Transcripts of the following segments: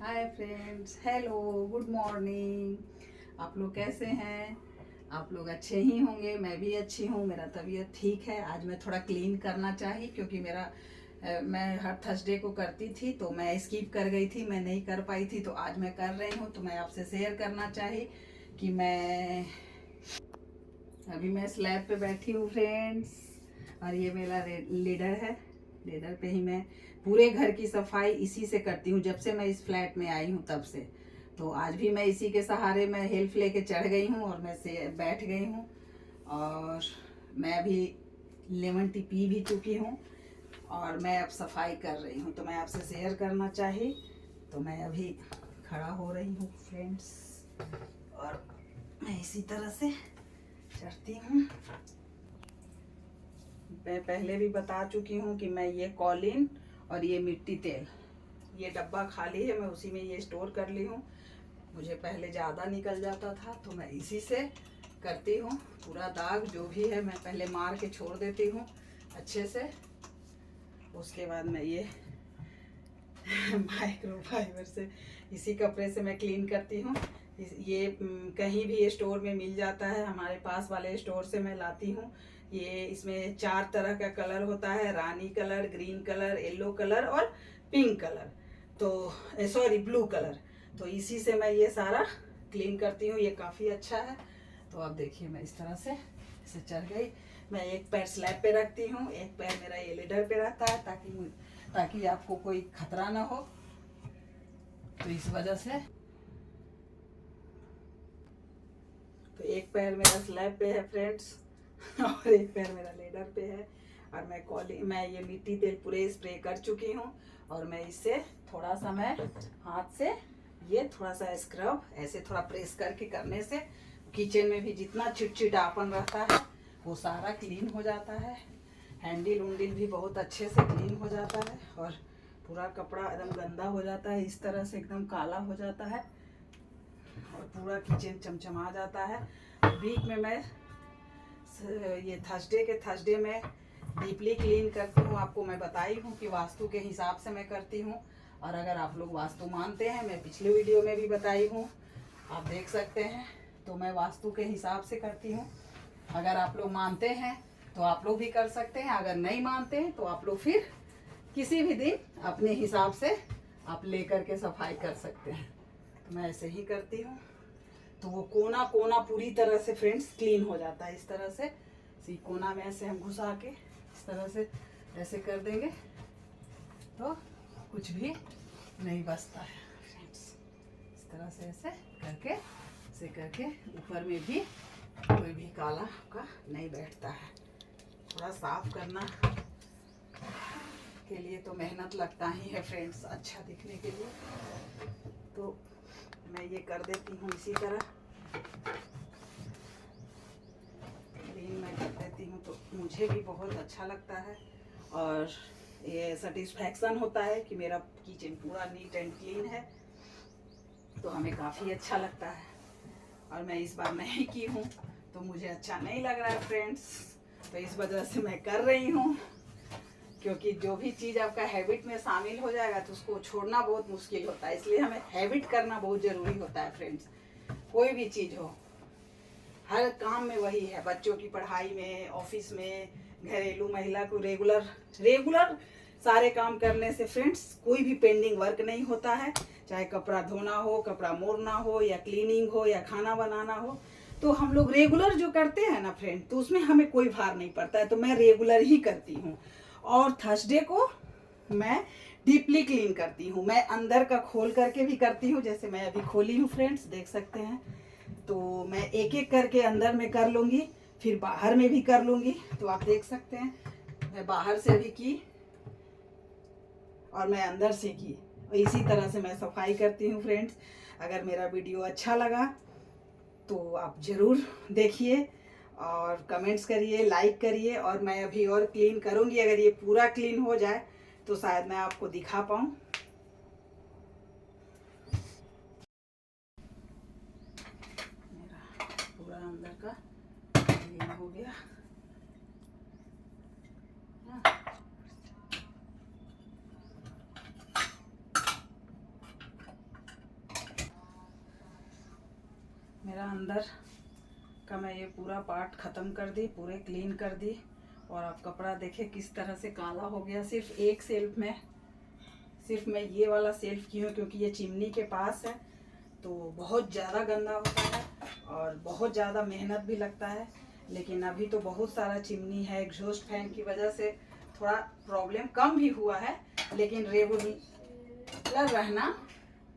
Hi friends, hello, good morning. आप लोग कैसे हैं? आप लोग अच्छे ही होंगे। मैं भी अच्छी हूँ, मेरा तबीयत ठीक है। आज मैं थोड़ा क्लीन करना चाहिए क्योंकि मैं हर थर्सडे को करती थी तो मैं स्किप कर गई थी, मैं नहीं कर पाई थी, तो आज मैं कर रही हूँ। तो मैं आपसे शेयर करना चाहिए कि मैं स्लैब पे बैठी हूँ फ्रेंड्स, और ये मेरा लीडर है। लीडर पे ही मैं पूरे घर की सफाई इसी से करती हूँ जब से मैं इस फ्लैट में आई हूँ तब से। तो आज भी मैं इसी के सहारे मैं हेल्प लेके चढ़ गई हूँ और मैं से बैठ गई हूँ। और मैं अभी लेमन टी पी भी चुकी हूँ और मैं अब सफाई कर रही हूँ, तो मैं आपसे शेयर करना चाहिए। तो मैं अभी खड़ा हो रही हूँ फ्रेंड्स, और मैं इसी तरह से चढ़ती हूँ। मैं पहले भी बता चुकी हूँ कि मैं ये कॉलिन और ये मिट्टी तेल, ये डब्बा खाली है, मैं उसी में ये स्टोर कर ली हूँ। मुझे पहले ज़्यादा निकल जाता था तो मैं इसी से करती हूँ। पूरा दाग जो भी है मैं पहले मार के छोड़ देती हूँ अच्छे से। उसके बाद मैं ये माइक्रोफाइबर से इसी कपड़े से मैं क्लीन करती हूँ। ये कहीं भी स्टोर में मिल जाता है, हमारे पास वाले स्टोर से मैं लाती हूँ। ये इसमें 4 तरह का कलर होता है, रानी colour, green colour, yellow colour और पिंक कलर। तो सॉरी, ब्लू कलर। तो इसी से मैं ये सारा क्लीन करती हूँ। ये काफ़ी अच्छा है। तो अब देखिए मैं इस तरह से इसे चढ़ गई। मैं एक पैर स्लैब पे रखती हूँ, एक पैर मेरा ये लीडर पे रहता है ताकि आपको कोई खतरा ना हो। तो इस वजह से तो एक पैर मेरा स्लैब पे है फ्रेंड्स और एक पैर मेरा लीडर पे है। और मैं ये मिट्टी तेल पूरे स्प्रे कर चुकी हूँ। और मैं इससे थोड़ा सा मैं हाथ से ये थोड़ा सा स्क्रब ऐसे थोड़ा प्रेस करके करने से किचन में भी जितना चिटचिटापन रहता है वो सारा क्लीन हो जाता है। हैंडल उंडिल भी बहुत अच्छे से क्लीन हो जाता है और पूरा कपड़ा एकदम गंदा हो जाता है, इस तरह से एकदम काला हो जाता है और पूरा किचन चमचमा जाता है। वीक में मैं ये थर्सडे में डीपली क्लीन करती हूँ। आपको मैं बताई हूँ कि वास्तु के हिसाब से मैं करती हूँ। और अगर आप लोग वास्तु मानते हैं, मैं पिछले वीडियो में भी बताई हूँ, आप देख सकते हैं। तो मैं वास्तु के हिसाब से करती हूँ। अगर आप लोग मानते हैं तो आप लोग भी कर सकते हैं, अगर नहीं मानते हैं तो आप लोग फिर किसी भी दिन अपने हिसाब से आप लेकर के सफाई कर सकते हैं। तो मैं ऐसे ही करती हूँ। तो वो कोना कोना पूरी तरह से फ्रेंड्स क्लीन हो जाता है। इस तरह से इसी कोना में ऐसे हम घुसा के इस तरह से ऐसे कर देंगे तो कुछ भी नहीं बचता है फ्रेंड्स। इस तरह से ऐसे करके ऊपर में भी कोई भी काला का नहीं बैठता है। थोड़ा साफ करना के लिए तो मेहनत लगता ही है फ्रेंड्स, अच्छा दिखने के लिए। तो मैं ये कर देती हूँ इसी तरह क्लीन मैं कर देती हूँ, तो मुझे भी बहुत अच्छा लगता है और ये सेटिस्फैक्शन होता है कि मेरा किचन पूरा नीट एंड क्लीन है। तो हमें काफ़ी अच्छा लगता है। और मैं इस बार नहीं की हूँ तो मुझे अच्छा नहीं लग रहा है फ्रेंड्स, तो इस वजह से मैं कर रही हूँ। क्योंकि जो भी चीज़ आपका हैबिट में शामिल हो जाएगा तो उसको छोड़ना बहुत मुश्किल होता है, इसलिए हमें हैबिट करना बहुत ज़रूरी होता है फ्रेंड्स। कोई भी चीज़ हो, हर काम में वही है, बच्चों की पढ़ाई में, ऑफिस में, घरेलू महिला को रेगुलर रेगुलर सारे काम करने से फ्रेंड्स कोई भी पेंडिंग वर्क नहीं होता है। चाहे कपड़ा धोना हो, कपड़ा मोड़ना हो, या क्लीनिंग हो, या खाना बनाना हो, तो हम लोग रेगुलर जो करते हैं ना फ्रेंड, तो उसमें हमें कोई भार नहीं पड़ता है। तो मैं रेगुलर ही करती हूँ। और थर्सडे को मैं डीपली क्लीन करती हूँ। मैं अंदर का खोल करके भी करती हूँ, जैसे मैं अभी खोली हूँ फ्रेंड्स, देख सकते हैं। तो मैं एक एक करके अंदर में कर लूँगी, फिर बाहर में भी कर लूँगी। तो आप देख सकते हैं मैं बाहर से भी की और मैं अंदर से की, और इसी तरह से मैं सफाई करती हूँ फ्रेंड्स। अगर मेरा वीडियो अच्छा लगा तो आप ज़रूर देखिए और कमेंट्स करिए, लाइक करिए। और मैं अभी और क्लीन करूँगी, अगर ये पूरा क्लीन हो जाए तो शायद मैं आपको दिखा पाऊँ। मेरा पूरा अंदर का क्लीन हो गया। मेरा अंदर का मैं ये पूरा पार्ट ख़त्म कर दी, पूरे क्लीन कर दी। और आप कपड़ा देखें किस तरह से काला हो गया। सिर्फ एक सेल्फ में, सिर्फ मैं ये वाला सेल्फ की हूँ क्योंकि ये चिमनी के पास है, तो बहुत ज़्यादा गंदा होता है और बहुत ज़्यादा मेहनत भी लगता है। लेकिन अभी तो बहुत सारा चिमनी है, एग्जॉस्ट फैन की वजह से थोड़ा प्रॉब्लम कम भी हुआ है, लेकिन रेगुलर रहना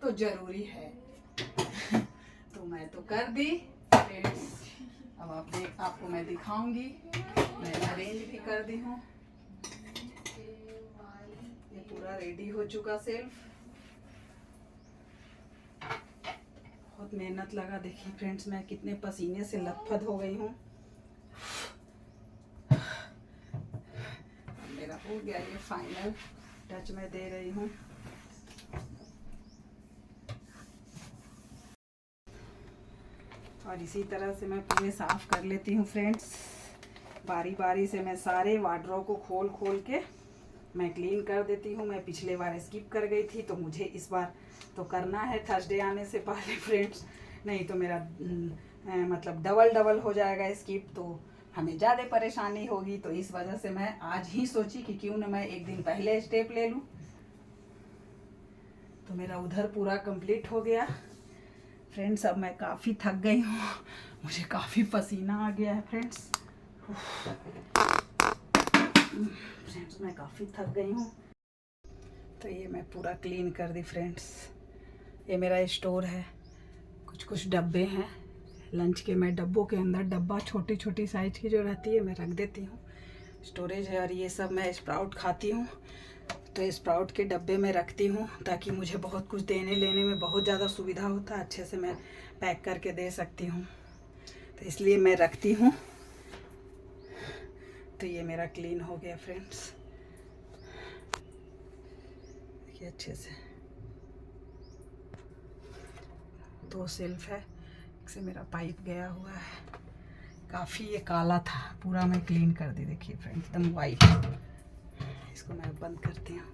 तो ज़रूरी है। तो मैं तो कर दी फ्रेंड्स। अब आपको मैं दिखाऊंगी, मैं अरेंज भी कर दी हूँ। ये पूरा रेडी हो चुका सेल्फ। बहुत मेहनत लगा। देखिए फ्रेंड्स, मैं कितने पसीने से लथपथ हो गई हूँ। मेरा हो गया, ये फाइनल टच मैं दे रही हूँ। और इसी तरह से मैं पूरे साफ कर लेती हूँ फ्रेंड्स। बारी बारी से मैं सारे वार्डरोब को खोल खोल के मैं क्लीन कर देती हूँ। मैं पिछले बार स्किप कर गई थी, तो मुझे इस बार तो करना है थर्सडे आने से पहले फ्रेंड्स, नहीं तो मेरा मतलब डबल हो जाएगा स्किप, तो हमें ज़्यादा परेशानी होगी। तो इस वजह से मैं आज ही सोची कि क्यों ना मैं एक दिन पहले स्टेप ले लूँ। तो मेरा उधर पूरा कंप्लीट हो गया फ्रेंड्स। अब मैं काफ़ी थक गई हूँ, मुझे काफ़ी पसीना आ गया है फ्रेंड्स। फ्रेंड्स मैं काफ़ी थक गई हूँ। तो ये मैं पूरा क्लीन कर दी फ्रेंड्स। ये मेरा स्टोर है, कुछ डब्बे हैं लंच के। मैं डब्बों के अंदर डब्बा छोटी छोटी साइज की जो रहती है मैं रख देती हूँ, स्टोरेज है। और ये सब मैं स्प्राउट खाती हूँ, तो स्प्राउट के डब्बे में रखती हूँ ताकि मुझे बहुत कुछ देने लेने में बहुत ज़्यादा सुविधा होता है, अच्छे से मैं पैक करके दे सकती हूँ, तो इसलिए मैं रखती हूँ। तो ये मेरा क्लीन हो गया फ्रेंड्स, देखिए अच्छे से। 2 सेल्फ है, एक से मेरा पाइप गया हुआ है, काफ़ी ये काला था, पूरा मैं क्लीन कर दी। देखिए फ्रेंड्स एकदम वाइट। इसको मैं बंद करती हूँ।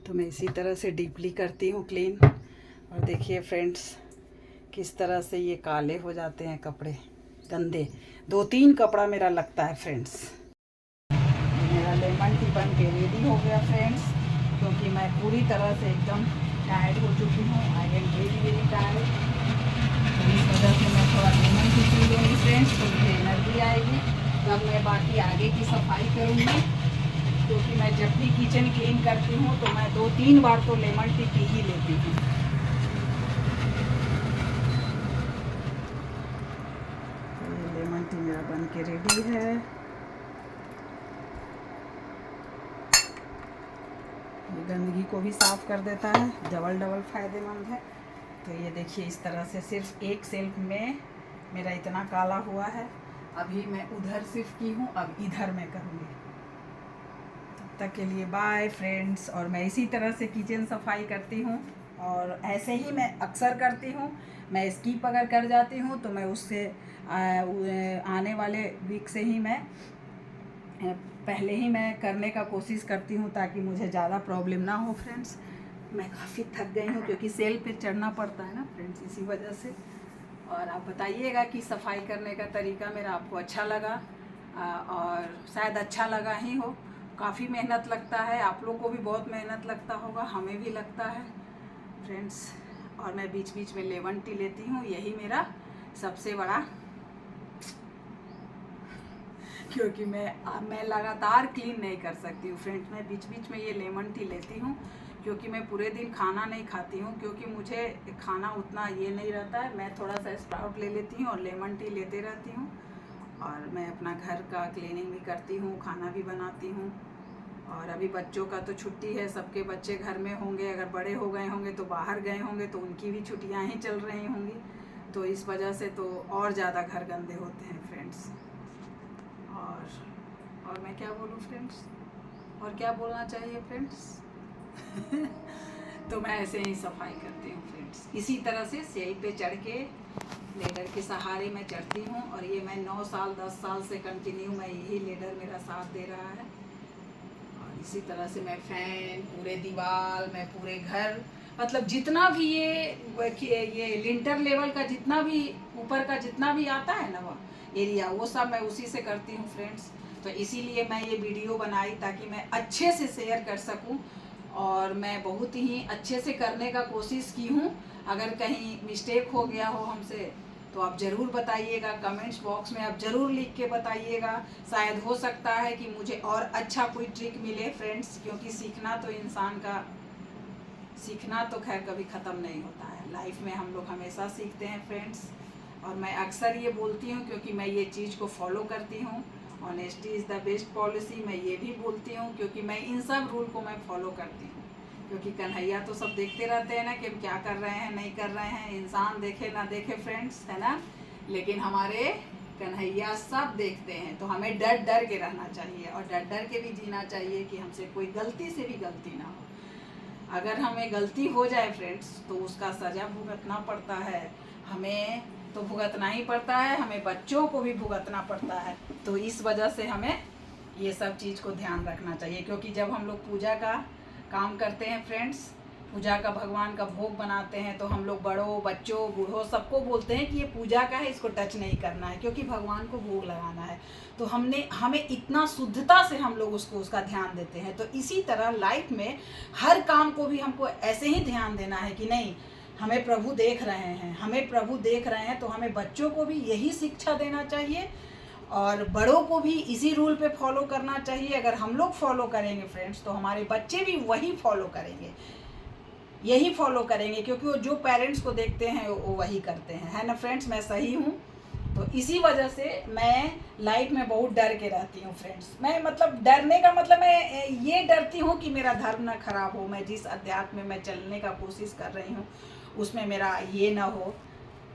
तो मैं इसी तरह से डीपली करती हूँ क्लीन। और देखिए फ्रेंड्स किस तरह से ये काले हो जाते हैं कपड़े, गंदे। 2-3 कपड़ा मेरा लगता है फ्रेंड्स। मेरा लेमन टी बन के रेडी हो गया फ्रेंड्स, क्योंकि मैं पूरी तरह से एकदम टायर्ड हो चुकी हूँ। I am very tired. तो इस वजह से मैं थोड़ा लेमन टी पी लूँगी फ्रेंड्स, तो मुझे एनर्जी आएगी। तब मैं बाकी आगे की सफाई करूँगी, क्योंकि मैं जब भी किचन क्लीन करती हूँ तो मैं 2-3 बार तो लेमन टी पी ही लेती हूँ। तो ये लेमन टी मेरा बन के रेडी है। ये गंदगी को भी साफ़ कर देता है, डबल फ़ायदेमंद है। तो ये देखिए इस तरह से सिर्फ एक सेल्फ में मेरा इतना काला हुआ है। अभी मैं उधर सिर्फ की हूँ, अब इधर मैं करूँगी। तब तक के लिए बाय फ्रेंड्स। और मैं इसी तरह से किचन सफाई करती हूँ, और ऐसे ही मैं अक्सर करती हूँ। मैं स्किप अगर कर जाती हूँ तो मैं उससे आने वाले वीक से ही मैं पहले ही मैं करने का कोशिश करती हूँ, ताकि मुझे ज़्यादा प्रॉब्लम ना हो फ्रेंड्स। मैं काफ़ी थक गई हूँ क्योंकि सेल पे चढ़ना पड़ता है ना फ्रेंड्स, इसी वजह से। और आप बताइएगा कि सफाई करने का तरीका मेरा आपको अच्छा लगा, और शायद अच्छा लगा ही हो। काफ़ी मेहनत लगता है, आप लोग को भी बहुत मेहनत लगता होगा, हमें भी लगता है फ्रेंड्स। और मैं बीच बीच में लेमन टी लेती हूँ, यही मेरा सबसे बड़ा, क्योंकि मैं लगातार क्लीन नहीं कर सकती हूँ फ्रेंड्स। मैं बीच बीच में ये लेमन टी लेती हूँ, क्योंकि मैं पूरे दिन खाना नहीं खाती हूँ, क्योंकि मुझे खाना उतना ये नहीं रहता है। मैं थोड़ा सा स्प्राउट ले लेती हूँ और लेमन टी लेते रहती हूँ। और मैं अपना घर का क्लीनिंग भी करती हूँ, खाना भी बनाती हूँ। और अभी बच्चों का तो छुट्टी है, सबके बच्चे घर में होंगे, अगर बड़े हो गए होंगे तो बाहर गए होंगे, तो उनकी भी छुट्टियाँ ही चल रही होंगी। तो इस वजह से तो और ज़्यादा घर गंदे होते हैं फ्रेंड्स। और मैं क्या बोलूँ फ्रेंड्स, और क्या बोलना चाहिए फ्रेंड्स। तो मैं ऐसे ही सफाई करती हूँ फ्रेंड्स, इसी तरह से सेल पे चढ़ के लेडर के सहारे मैं चढ़ती हूँ। और ये मैं 9 साल 10 साल से कंटिन्यू मैं यही लेडर मेरा साथ दे रहा है। और इसी तरह से मैं फैन, पूरे दीवार, मैं पूरे घर मतलब जितना भी ये लिंटर लेवल का जितना भी ऊपर का जितना भी आता है ना वो एरिया, वो सब मैं उसी से करती हूँ फ्रेंड्स। तो इसीलिए मैं ये वीडियो बनाई ताकि मैं अच्छे से शेयर कर सकूँ, और मैं बहुत ही अच्छे से करने का कोशिश की हूँ। अगर कहीं मिस्टेक हो गया हो हमसे तो आप ज़रूर बताइएगा, कमेंट्स बॉक्स में आप ज़रूर लिख के बताइएगा। शायद हो सकता है कि मुझे और अच्छा कोई ट्रिक मिले फ्रेंड्स, क्योंकि सीखना तो खैर कभी ख़त्म नहीं होता है। लाइफ में हम लोग हमेशा सीखते हैं फ्रेंड्स। और मैं अक्सर ये बोलती हूँ क्योंकि मैं ये चीज़ को फॉलो करती हूँ। Honesty is the best policy, मैं ये भी बोलती हूँ क्योंकि मैं इन सब रूल को मैं फॉलो करती हूँ। क्योंकि कन्हैया तो सब देखते रहते हैं ना कि हम क्या कर रहे हैं नहीं कर रहे हैं, इंसान देखे ना देखे फ्रेंड्स, है ना, लेकिन हमारे कन्हैया सब देखते हैं। तो हमें डर डर के रहना चाहिए और डर डर के भी जीना चाहिए कि हमसे कोई गलती से भी गलती ना हो। अगर हमें गलती हो जाए फ्रेंड्स तो उसका सज़ा भुगतना पड़ता है। हमें तो भुगतना ही पड़ता है, हमें बच्चों को भी भुगतना पड़ता है। तो इस वजह से हमें ये सब चीज़ को ध्यान रखना चाहिए। क्योंकि जब हम लोग पूजा का काम करते हैं फ्रेंड्स, पूजा का भगवान का भोग बनाते हैं, तो हम लोग बड़ों बच्चों बूढ़ों सबको बोलते हैं कि ये पूजा का है, इसको टच नहीं करना है, क्योंकि भगवान को भोग लगाना है। तो हमें इतना शुद्धता से हम लोग उसका ध्यान देते हैं। तो इसी तरह लाइफ में हर काम को भी हमको ऐसे ही ध्यान देना है कि नहीं, हमें प्रभु देख रहे हैं, तो हमें बच्चों को भी यही शिक्षा देना चाहिए और बड़ों को भी इसी रूल पे फॉलो करना चाहिए। अगर हम लोग फॉलो करेंगे फ्रेंड्स तो हमारे बच्चे भी वही फॉलो करेंगे, यही फॉलो करेंगे, क्योंकि वो जो पेरेंट्स को देखते हैं वो वही करते हैं, है ना फ्रेंड्स। मैं सही हूँ। तो इसी वजह से मैं लाइफ में बहुत डर के रहती हूँ फ्रेंड्स। मैं मतलब डरने का मतलब मैं ये डरती हूँ कि मेरा धर्म ना खराब हो, मैं जिस अध्यात्म में मैं चलने का कोशिश कर रही हूँ उसमें मेरा ये ना हो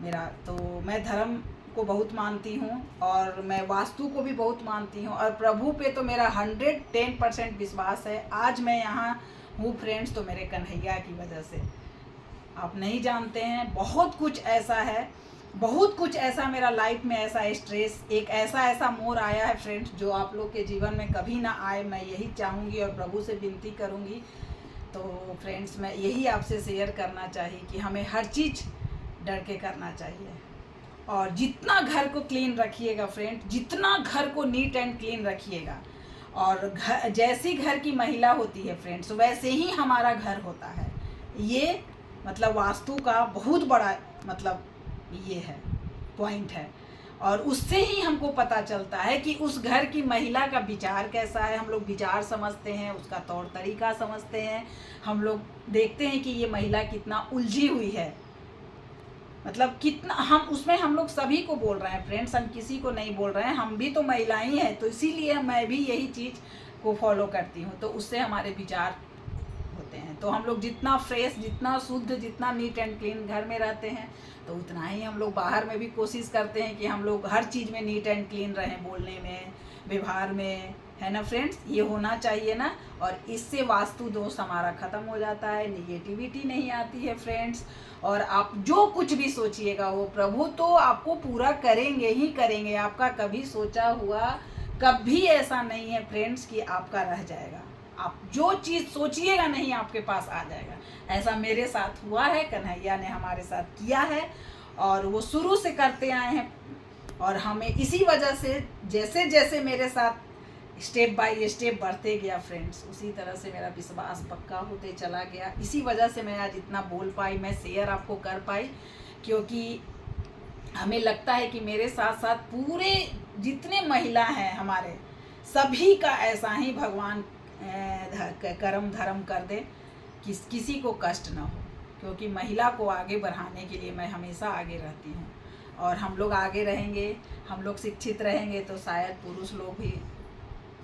मेरा। तो मैं धर्म को बहुत मानती हूँ और मैं वास्तु को भी बहुत मानती हूँ, और प्रभु पे तो मेरा 110% विश्वास है। आज मैं यहाँ हूँ फ्रेंड्स तो मेरे कन्हैया की वजह से। आप नहीं जानते हैं, बहुत कुछ ऐसा मेरा लाइफ में ऐसा स्ट्रेस, एक ऐसा मोड़ आया है फ्रेंड्स जो आप लोग के जीवन में कभी ना आए, मैं यही चाहूँगी और प्रभु से विनती करूँगी। तो फ्रेंड्स मैं यही आपसे शेयर करना चाहिए कि हमें हर चीज़ डर के करना चाहिए। और जितना घर को क्लीन रखिएगा फ्रेंड, जितना घर को नीट एंड क्लीन रखिएगा, और जैसी घर की महिला होती है फ्रेंड्स वैसे ही हमारा घर होता है। ये मतलब वास्तु का बहुत बड़ा मतलब ये है पॉइंट है, और उससे ही हमको पता चलता है कि उस घर की महिला का विचार कैसा है। हम लोग विचार समझते हैं, उसका तौर तरीका समझते हैं, हम लोग देखते हैं कि ये महिला कितना उलझी हुई है, मतलब कितना हम लोग सभी को बोल रहे हैं फ्रेंड्स, हम किसी को नहीं बोल रहे हैं, हम भी तो महिला ही हैं। तो इसीलिए मैं भी यही चीज़ को फॉलो करती हूँ, तो उससे हमारे विचार होते हैं। तो हम लोग जितना फ्रेश, जितना शुद्ध, जितना नीट एंड क्लीन घर में रहते हैं, तो उतना ही हम लोग बाहर में भी कोशिश करते हैं कि हम लोग हर चीज़ में नीट एंड क्लीन रहें, बोलने में, व्यवहार में, है ना फ्रेंड्स। ये होना चाहिए ना, और इससे वास्तु दोष हमारा ख़त्म हो जाता है, निगेटिविटी नहीं आती है फ्रेंड्स। और आप जो कुछ भी सोचिएगा वो प्रभु तो आपको पूरा करेंगे ही करेंगे। आपका कभी सोचा हुआ कभी ऐसा नहीं है फ्रेंड्स कि आपका रह जाएगा। आप जो चीज़ सोचिएगा नहीं आपके पास आ जाएगा। ऐसा मेरे साथ हुआ है, कन्हैया ने हमारे साथ किया है और वो शुरू से करते आए हैं, और हमें इसी वजह से जैसे जैसे मेरे साथ स्टेप बाय स्टेप बढ़ते गया फ्रेंड्स, उसी तरह से मेरा विश्वास पक्का होते चला गया। इसी वजह से मैं आज इतना बोल पाई, मैं शेयर आपको कर पाई, क्योंकि हमें लगता है कि मेरे साथ साथ पूरे जितने महिला हैं हमारे सभी का ऐसा ही भगवान कर्म धर्म कर दे, किसी को कष्ट ना हो। क्योंकि महिला को आगे बढ़ाने के लिए मैं हमेशा आगे रहती हूँ, और हम लोग आगे रहेंगे, हम लोग शिक्षित रहेंगे तो शायद पुरुष लोग भी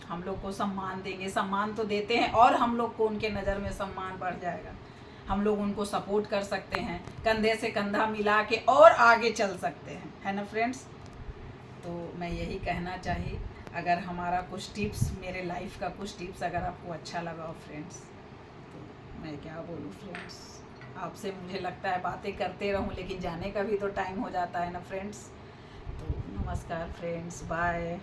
हम लोग को सम्मान देंगे। सम्मान तो देते हैं, और हम लोग को उनके नज़र में सम्मान बढ़ जाएगा। हम लोग उनको सपोर्ट कर सकते हैं, कंधे से कंधा मिला के और आगे चल सकते हैं, है ना फ्रेंड्स। तो मैं यही कहना चाहिए। अगर हमारा कुछ टिप्स, मेरे लाइफ का कुछ टिप्स अगर आपको अच्छा लगा हो फ्रेंड्स, तो मैं क्या बोलूँ फ्रेंड्स, आपसे मुझे लगता है बातें करते रहूँ, लेकिन जाने का भी तो टाइम हो जाता है ना फ्रेंड्स। तो नमस्कार फ्रेंड्स, बाय।